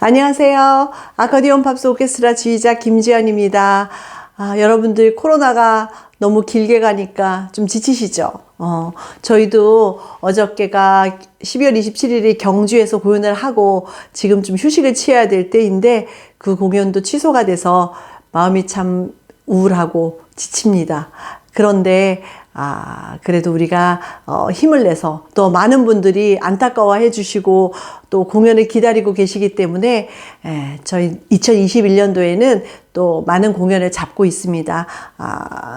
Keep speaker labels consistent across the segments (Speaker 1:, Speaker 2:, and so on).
Speaker 1: 안녕하세요. 아코디언 팝스 오케스트라 지휘자 김지연입니다. 여러분들 코로나가 너무 길게 가니까 좀 지치시죠? 저희도 어저께가 12월 27일이 경주에서 공연을 하고 지금 좀 휴식을 취해야 될 때인데 그 공연도 취소가 돼서 마음이 참 우울하고 지칩니다. 그런데 그래도 우리가 힘을 내서 또 많은 분들이 안타까워해 주시고 또 공연을 기다리고 계시기 때문에 저희 2021년도에는 또 많은 공연을 잡고 있습니다.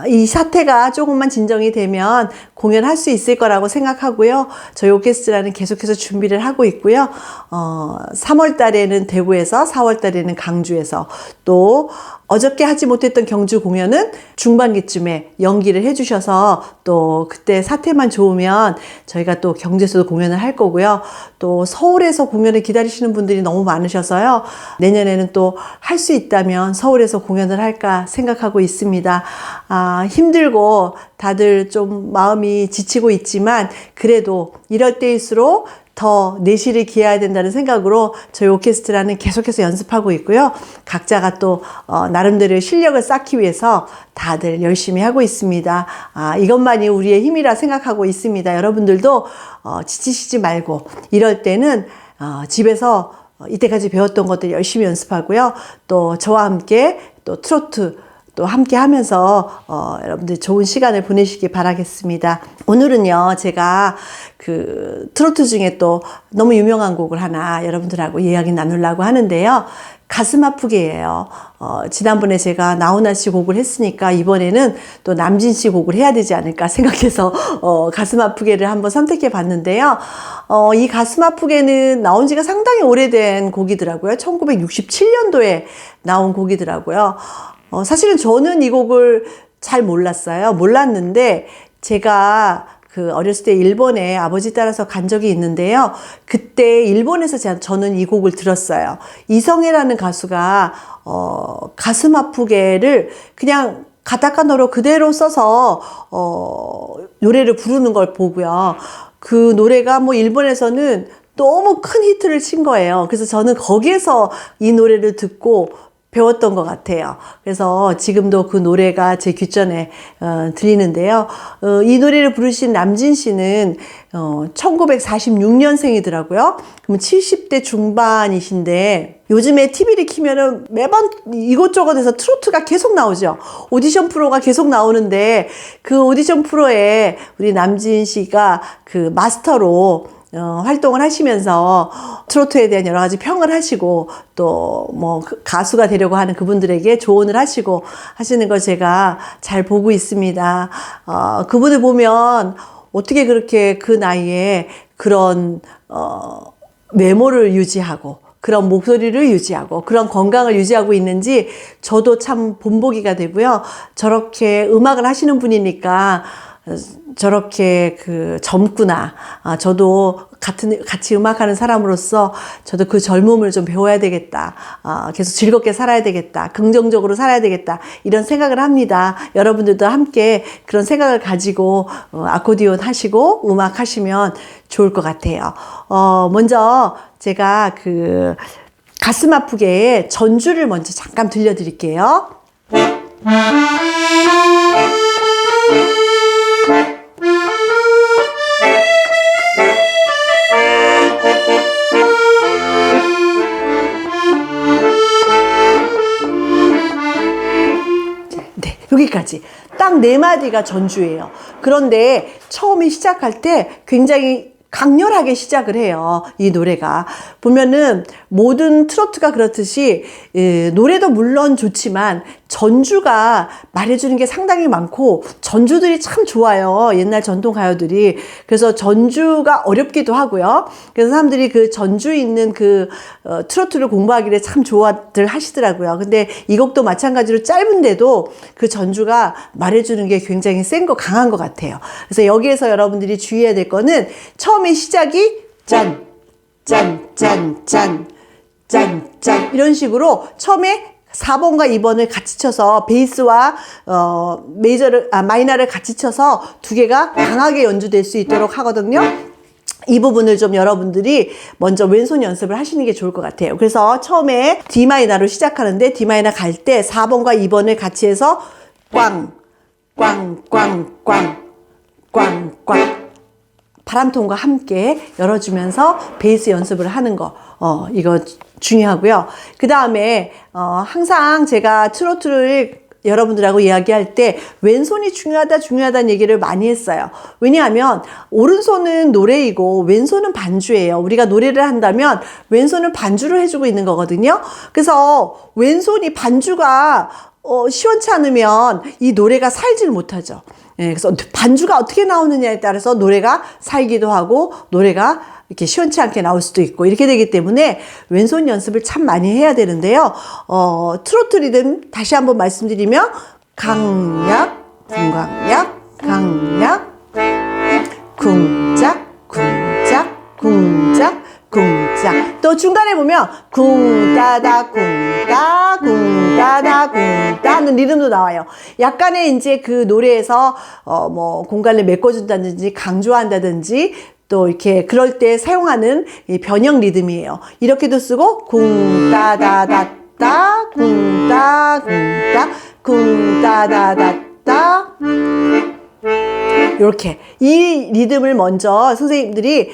Speaker 1: 이 사태가 조금만 진정이 되면 공연할 수 있을 거라고 생각하고요. 저희 오케스트라는 계속해서 준비를 하고 있고요. 3월 달에는 대구에서, 4월 달에는 강주에서, 또 어저께 하지 못했던 경주 공연은 중반기쯤에 연기를 해주셔서 또 그때 사태만 좋으면 저희가 또 경주에서도 공연을 할 거고요. 또 서울에서 공연을 기다리시는 분들이 너무 많으셔서요. 내년에는 또 할 수 있다면 서울에서 공연을 할까 생각하고 있습니다. 힘들고 다들 좀 마음이 지치고 있지만 그래도 이럴 때일수록 더 내실을 기해야 된다는 생각으로 저희 오케스트라는 계속해서 연습하고 있고요. 각자가 또 나름대로 실력을 쌓기 위해서 다들 열심히 하고 있습니다. 이것만이 우리의 힘이라 생각하고 있습니다. 여러분들도 지치시지 말고 이럴 때는 집에서 이때까지 배웠던 것들 열심히 연습하고요. 또 저와 함께 또 트로트 또 함께 하면서 여러분들 좋은 시간을 보내시기 바라겠습니다. 오늘은요, 제가 그 트로트 중에 또 너무 유명한 곡을 하나 여러분들하고 이야기 나누려고 하는데요. 가슴 아프게예요. 지난번에 제가 나훈아 씨 곡을 했으니까 이번에는 또 남진 씨 곡을 해야 되지 않을까 생각해서 가슴 아프게를 한번 선택해 봤는데요. 이 가슴 아프게는 나온 지가 상당히 오래된 곡이더라고요. 1967년도에 나온 곡이더라고요. 사실은 저는 이 곡을 잘 몰랐어요. 몰랐는데 제가 어렸을 때 일본에 아버지 따라서 간 적이 있는데요. 그때 일본에서 저는 이 곡을 들었어요. 이성애라는 가수가 가슴 아프게를 그냥 가타카나로 그대로 써서 노래를 부르는 걸 보고요. 그 노래가 뭐 일본에서는 너무 큰 히트를 친 거예요. 그래서 저는 거기에서 이 노래를 듣고 배웠던 것 같아요. 그래서 지금도 그 노래가 제 귓전에 들리는데요. 이 노래를 부르신 남진 씨는 1946년생이더라고요. 그럼 70대 중반이신데 요즘에 TV를 키면은 매번 이곳저곳에서 트로트가 계속 나오죠. 오디션 프로가 계속 나오는데 그 오디션 프로에 우리 남진 씨가 그 마스터로 활동을 하시면서 트로트에 대한 여러 가지 평을 하시고 또 뭐 가수가 되려고 하는 그분들에게 조언을 하시고 하시는 걸 제가 잘 보고 있습니다. 그분을 보면 어떻게 그렇게 그 나이에 그런 외모를 유지하고 그런 목소리를 유지하고 그런 건강을 유지하고 있는지 저도 참 본보기가 되고요. 저렇게 음악을 하시는 분이니까 저렇게 젊구나. 저도 같이 음악하는 사람으로서 저도 그 젊음을 좀 배워야 되겠다. 계속 즐겁게 살아야 되겠다. 긍정적으로 살아야 되겠다. 이런 생각을 합니다. 여러분들도 함께 그런 생각을 가지고 아코디언 하시고 음악 하시면 좋을 것 같아요. 먼저 제가 가슴 아프게의 전주를 먼저 잠깐 들려드릴게요. 여기까지 딱 4마디가 전주예요. 그런데 처음에 시작할 때 굉장히 강렬하게 시작을 해요. 이 노래가 보면은 모든 트로트가 그렇듯이 노래도 물론 좋지만 전주가 말해주는 게 상당히 많고 전주들이 참 좋아요. 옛날 전통 가요들이. 그래서 전주가 어렵기도 하고요. 그래서 사람들이 그 전주 있는 트로트를 공부하기를 참 좋아들 하시더라고요. 근데 이 곡도 마찬가지로 짧은데도 그 전주가 말해주는 게 굉장히 센 거 강한 것 같아요. 그래서 여기에서 여러분들이 주의해야 될 거는 처음에 시작이 짠, 짠, 짠, 짠, 짠, 짠 이런 식으로 처음에 4번과 2번을 같이 쳐서 베이스와 마이너를 같이 쳐서 두 개가 강하게 연주될 수 있도록 하거든요. 이 부분을 좀 여러분들이 먼저 왼손 연습을 하시는 게 좋을 것 같아요. 그래서 처음에 D 마이너로 시작하는데 D 마이너 갈 때 4번과 2번을 같이 해서 꽝, 꽝, 꽝, 꽝, 꽝, 꽝. 바람통과 함께 열어주면서 베이스 연습을 하는 거, 이거 중요하고요. 그 다음에, 항상 제가 트로트를 여러분들하고 이야기할 때 왼손이 중요하다는 얘기를 많이 했어요. 왜냐하면 오른손은 노래이고 왼손은 반주예요. 우리가 노래를 한다면 왼손은 반주를 해주고 있는 거거든요. 그래서 왼손이 반주가 시원치 않으면 이 노래가 살지를 못하죠. 예, 그래서 반주가 어떻게 나오느냐에 따라서 노래가 살기도 하고 노래가 이렇게 시원치 않게 나올 수도 있고 이렇게 되기 때문에 왼손 연습을 참 많이 해야 되는데요. 트로트 리듬 다시 한번 말씀드리면 강약, 궁강약, 강약, 쿵짝, 쿵짝, 쿵짝, 쿵짝. 또 중간에 보면 쿵따다 쿵따 쿵따다 쿵따 하는 리듬도 나와요. 약간의 이제 그 노래에서 뭐 공간을 메꿔준다든지 강조한다든지 또 이렇게 그럴 때 사용하는 이 변형 리듬이에요. 이렇게도 쓰고 쿵따다다따 쿵따 쿵따 쿵따다다따 이렇게 이 리듬을 먼저 선생님들이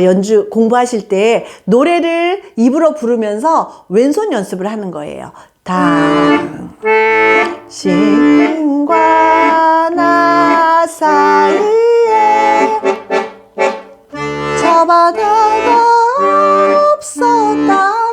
Speaker 1: 연주 공부하실 때 노래를 입으로 부르면서 왼손 연습을 하는 거예요. 당신과 나 사이에 저 바다가 없었다면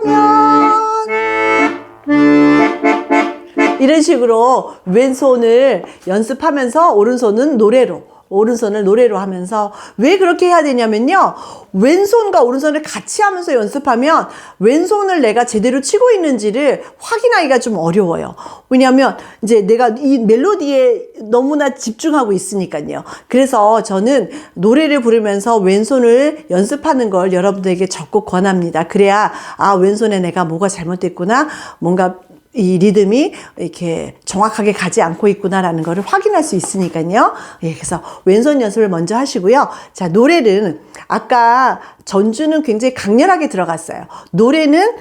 Speaker 1: 이런 식으로 왼손을 연습하면서 오른손을 노래로 하면서 왜 그렇게 해야 되냐면요. 왼손과 오른손을 같이 하면서 연습하면 왼손을 내가 제대로 치고 있는지를 확인하기가 좀 어려워요. 왜냐하면 이제 내가 이 멜로디에 너무나 집중하고 있으니까요. 그래서 저는 노래를 부르면서 왼손을 연습하는 걸 여러분들에게 적극 권합니다. 그래야 왼손에 내가 뭐가 잘못됐구나, 뭔가 이 리듬이 이렇게 정확하게 가지 않고 있구나라는 것을 확인할 수 있으니까요. 예, 그래서 왼손 연습을 먼저 하시고요. 자, 노래는 아까 전주는 굉장히 강렬하게 들어갔어요. 노래는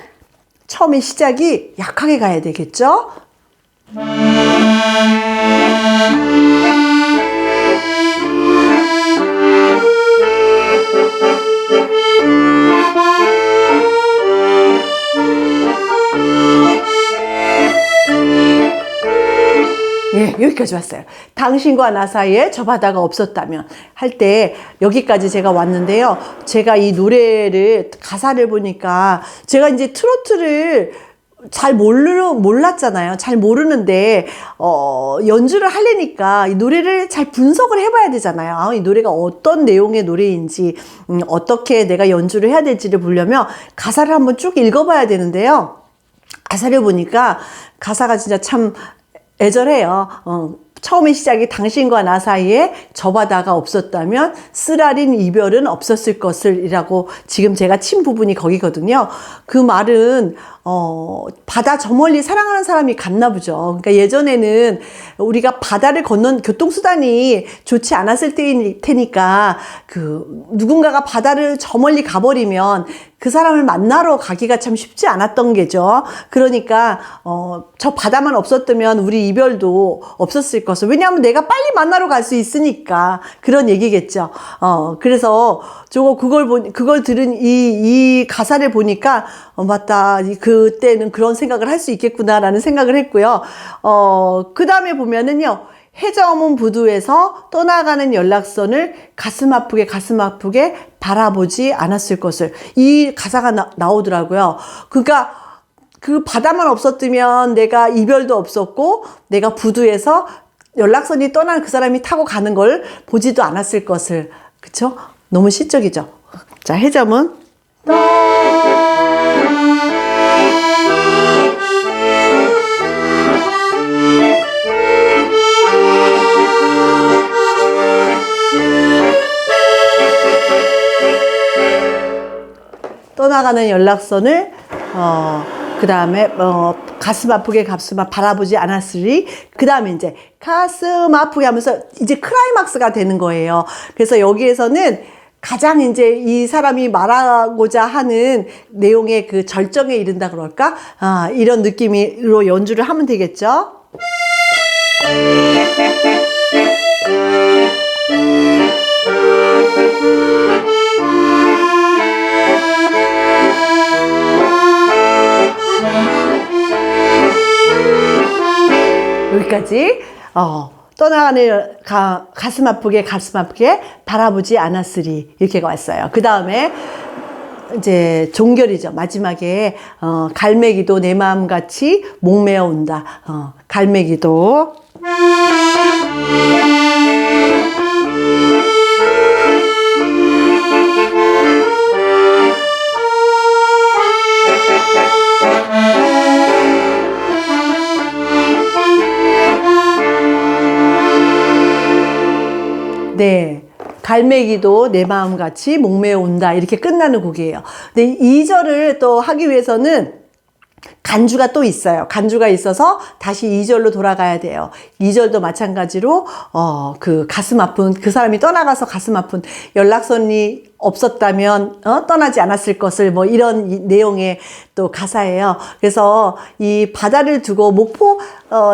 Speaker 1: 처음에 시작이 약하게 가야 되겠죠? 예, 여기까지 왔어요. 당신과 나 사이에 저 바다가 없었다면 할 때 여기까지 제가 왔는데요. 제가 이 노래를 가사를 보니까 제가 이제 트로트를 잘 몰랐잖아요. 잘 모르는데 연주를 하려니까 이 노래를 잘 분석을 해봐야 되잖아요. 이 노래가 어떤 내용의 노래인지 어떻게 내가 연주를 해야 될지를 보려면 가사를 한번 쭉 읽어봐야 되는데요. 가사를 보니까 가사가 진짜 참 애절해요. 처음에 시작이 당신과 나 사이에 저 바다가 없었다면 쓰라린 이별은 없었을 것을 이라고 지금 제가 친 부분이 거기거든요. 그 말은 바다 저 멀리 사랑하는 사람이 갔나 보죠. 그러니까 예전에는 우리가 바다를 건넌 교통수단이 좋지 않았을 때일 테니까 그 누군가가 바다를 저 멀리 가버리면 그 사람을 만나러 가기가 참 쉽지 않았던 게죠. 그러니까 저 바다만 없었다면 우리 이별도 없었을 것을. 왜냐하면 내가 빨리 만나러 갈 수 있으니까 그런 얘기겠죠. 그래서 그걸 들은 이 가사를 보니까 맞다. 그때는 그런 생각을 할 수 있겠구나라는 생각을 했고요. 그 다음에 보면은요. 해저 없는 부두에서 떠나가는 연락선을 가슴 아프게 바라보지 않았을 것을. 이 가사가 나오더라고요. 그러니까 그 바다만 없었다면 내가 이별도 없었고 내가 부두에서 연락선이 떠난 그 사람이 타고 가는 걸 보지도 않았을 것을. 그쵸? 너무 시적이죠? 자, 해점은 떠나가는 연락선을 그 다음에 가슴 아프게 바라보지 않았으리. 그 다음에 이제 가슴 아프게 하면서 이제 클라이막스가 되는 거예요. 그래서 여기에서는 가장 이제 이 사람이 말하고자 하는 내용의 그 절정에 이른다 그럴까? 이런 느낌으로 연주를 하면 되겠죠? 여기까지. 떠나가는 가슴 아프게 바라보지 않았으리 이렇게 왔어요. 그 다음에 이제 종결이죠. 마지막에 갈매기도 내 마음같이 목매어 온다. 갈매기도 네, 갈매기도 내 마음같이 목매어 온다 이렇게 끝나는 곡이에요. 근데 2절을 또 하기 위해서는 간주가 또 있어요. 간주가 있어서 다시 2절로 돌아가야 돼요. 2절도 마찬가지로 그 가슴 아픈 그 사람이 떠나가서 가슴 아픈 연락선이 없었다면 떠나지 않았을 것을 뭐 이런 내용의 또 가사예요. 그래서 이 바다를 두고 목포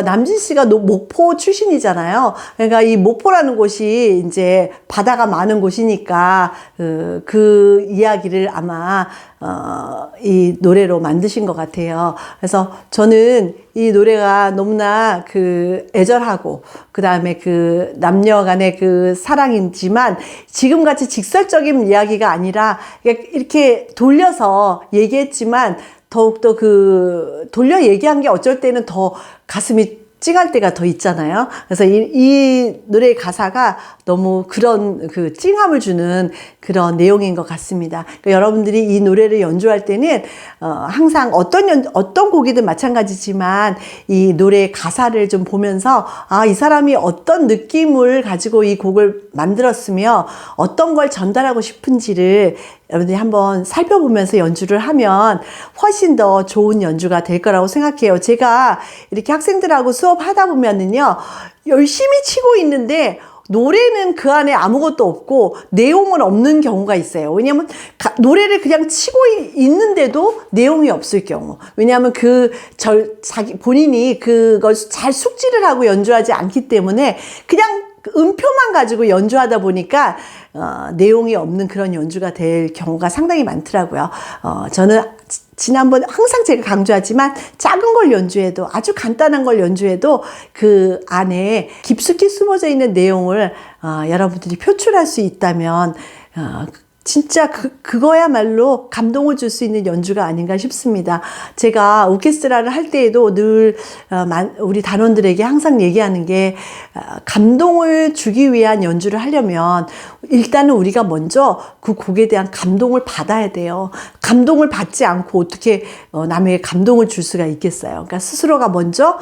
Speaker 1: 남진 씨가 목포 출신이잖아요. 그러니까 이 목포라는 곳이 이제 바다가 많은 곳이니까 그 이야기를 아마 이 노래로 만드신 것 같아요. 그래서 저는 이 노래가 너무나 그 애절하고 그 다음에 그 남녀 간의 그 사랑이지만 지금같이 직설적인 이야기가 아니라 이렇게 돌려서 얘기했지만 더욱더 그 돌려 얘기한 게 어쩔 때는 더 가슴이 찡할 때가 더 있잖아요. 그래서 이 노래의 가사가 너무 그런 그 찡함을 주는 그런 내용인 것 같습니다. 그러니까 여러분들이 이 노래를 연주할 때는 항상 어떤 곡이든 마찬가지지만 이 노래의 가사를 좀 보면서 이 사람이 어떤 느낌을 가지고 이 곡을 만들었으며 어떤 걸 전달하고 싶은지를 여러분들이 한번 살펴보면서 연주를 하면 훨씬 더 좋은 연주가 될 거라고 생각해요. 제가 이렇게 학생들하고 수업하다 보면은요, 열심히 치고 있는데 노래는 그 안에 아무것도 없고 내용은 없는 경우가 있어요. 왜냐하면 노래를 그냥 치고 있는데도 내용이 없을 경우. 왜냐하면 본인이 그걸 잘 숙지를 하고 연주하지 않기 때문에 그냥 음표만 가지고 연주하다 보니까 내용이 없는 그런 연주가 될 경우가 상당히 많더라고요. 저는 지난번 항상 제가 강조하지만 작은 걸 연주해도 아주 간단한 걸 연주해도 그 안에 깊숙이 숨어져 있는 내용을 여러분들이 표출할 수 있다면 진짜 그거야말로 감동을 줄 수 있는 연주가 아닌가 싶습니다. 제가 오케스트라를 할 때에도 늘 우리 단원들에게 항상 얘기하는 게 감동을 주기 위한 연주를 하려면 일단은 우리가 먼저 그 곡에 대한 감동을 받아야 돼요. 감동을 받지 않고 어떻게 남에게 감동을 줄 수가 있겠어요. 그러니까 스스로가 먼저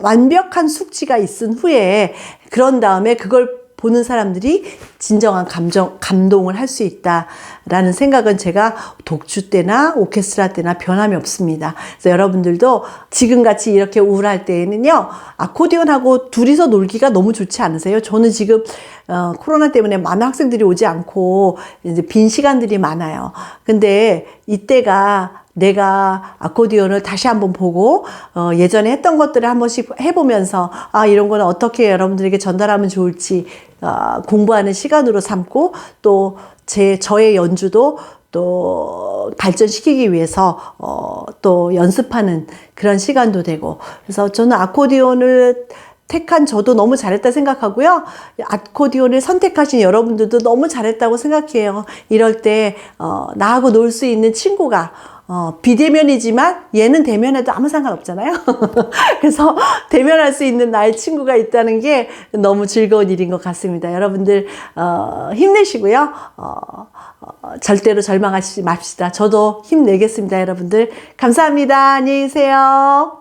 Speaker 1: 완벽한 숙지가 있은 후에 그런 다음에 그걸 보는 사람들이 진정한 감동을 할 수 있다라는 생각은 제가 독주 때나 오케스트라 때나 변함이 없습니다. 그래서 여러분들도 지금같이 이렇게 우울할 때에는요, 아코디언하고 둘이서 놀기가 너무 좋지 않으세요? 저는 지금 코로나 때문에 많은 학생들이 오지 않고 이제 빈 시간들이 많아요. 근데 이때가 내가 아코디언을 다시 한번 보고 예전에 했던 것들을 한 번씩 해보면서 이런 거는 어떻게 여러분들에게 전달하면 좋을지 공부하는 시간으로 삼고 또 저의 연주도 또 발전시키기 위해서 또 연습하는 그런 시간도 되고, 그래서 저는 아코디언을 택한 저도 너무 잘했다 생각하고요. 아코디언을 선택하신 여러분들도 너무 잘했다고 생각해요. 이럴 때 나하고 놀 수 있는 친구가 비대면이지만 얘는 대면해도 아무 상관없잖아요. 그래서 대면할 수 있는 나의 친구가 있다는 게 너무 즐거운 일인 것 같습니다. 여러분들 힘내시고요. 절대로 절망하지 맙시다. 저도 힘내겠습니다. 여러분들 감사합니다. 안녕히 계세요.